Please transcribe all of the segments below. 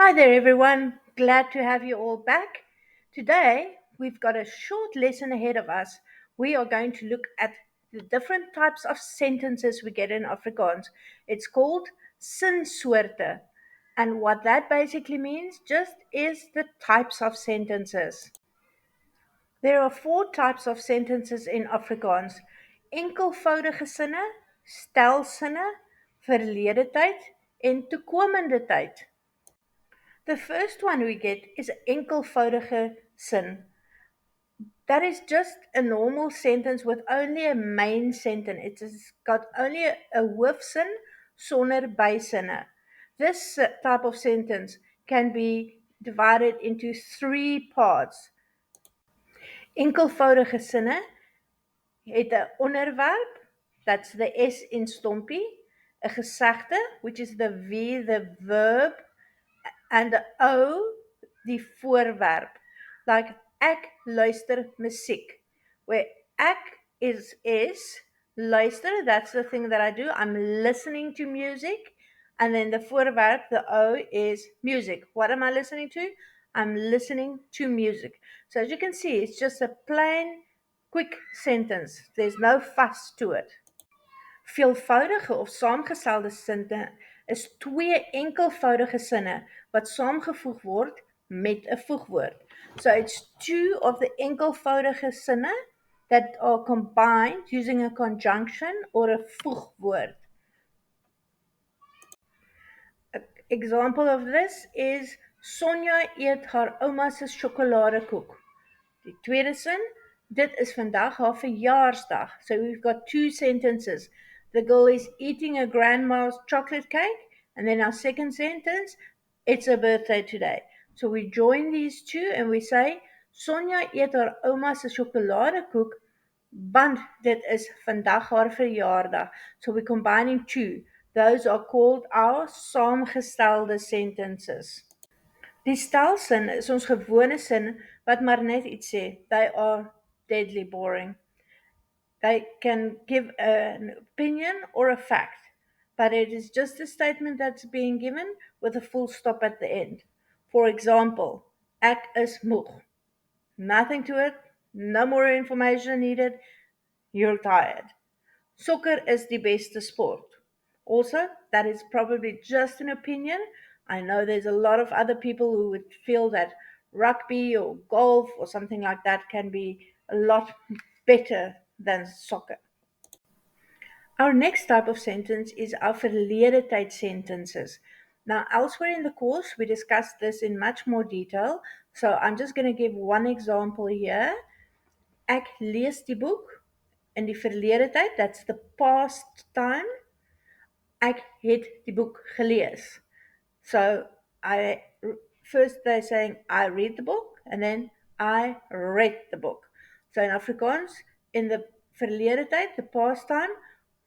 Hi there, everyone. Glad to have you all back. Today, we've got a short lesson ahead of us. We are going to look at the different types of sentences we get in Afrikaans. It's called sinsoorte. And what that basically means just is the types of sentences. There are four types of sentences in Afrikaans: enkelvoudige sinne, stelsinne, verlede tyd en toekomende tyd. The first one we get is enkelvoudige sin. That is just a normal sentence with only a main sentence. It has got only a hoofsin sonder bysinne. This type of sentence can be divided into three parts. Enkelvoudige sinne het 'n onderwerp, that's the S in stompie, 'n gesegde, which is the V, the verb, and the O, die voorwerp. Like ek luister musiek, where ek is luister, that's the thing that I do. I'm listening to music. And then the voorwerp, the O, is music. What am I listening to? I'm listening to music. So as you can see, it's just a plain, quick sentence. There's no fuss to it. Veelvoudige of saamgestelde sinne is twee enkelvoudige sinne wat saamgevoeg word met 'n voegwoord. So it's two of the enkelvoudige sinne that are combined using a conjunction or a voegwoord. An example of this is Sonja eet haar ouma se sjokoladekoek. Die tweede sin, dit is vandag haar verjaarsdag. So we've got two sentences. The girl is eating her grandma's chocolate cake. And then our second sentence, it's her birthday today. So we join these two and we say, Sonja eet haar ouma se sjokoladekoek, want dit is vandag haar verjaardag. So we're combining two. Those are called our saamgestelde sentences. Die stelsin is ons gewone sin wat maar net iets sê. They are deadly boring. They can give an opinion or a fact, but it is just a statement that's being given with a full stop at the end. For example, ek is moeg. Nothing to it, no more information needed, you're tired. Soccer is die beste sport. Also, that is probably just an opinion. I know there's a lot of other people who would feel that rugby or golf or something like that can be a lot better than soccer. Our next type of sentence is our verlede tyd sentences. Now, elsewhere in the course, we discussed this in much more detail, so I'm just going to give one example here. Ek lees die boek in die verlede tyd, that's the past time. Ek het die boek gelees. So first they're saying I read the book and then I read the book. So in Afrikaans, in the verlede tyd, the past time,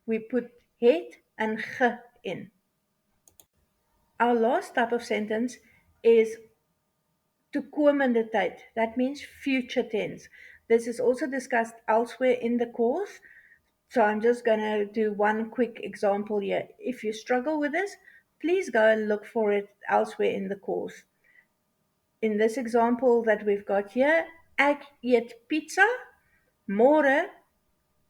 we put het and ge in. Our last type of sentence is toekomende tyd. That means future tense. This is also discussed elsewhere in the course. So I'm just going to do one quick example here. If you struggle with this, please go and look for it elsewhere in the course. In this example that we've got here, ek eet pizza, môre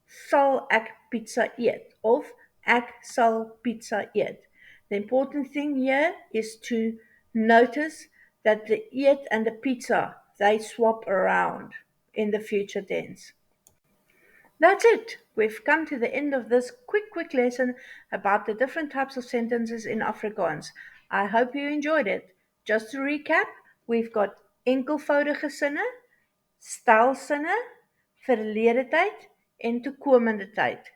sal ek pizza eet, of ek sal pizza eet. The important thing here is to notice that the eet and the pizza, they swap around in the future tense. That's it. We've come to the end of this quick lesson about the different types of sentences in Afrikaans. I hope you enjoyed it. Just to recap, we've got enkelvoudige sinne, stelsinne, verlede tyd en toekomende tyd.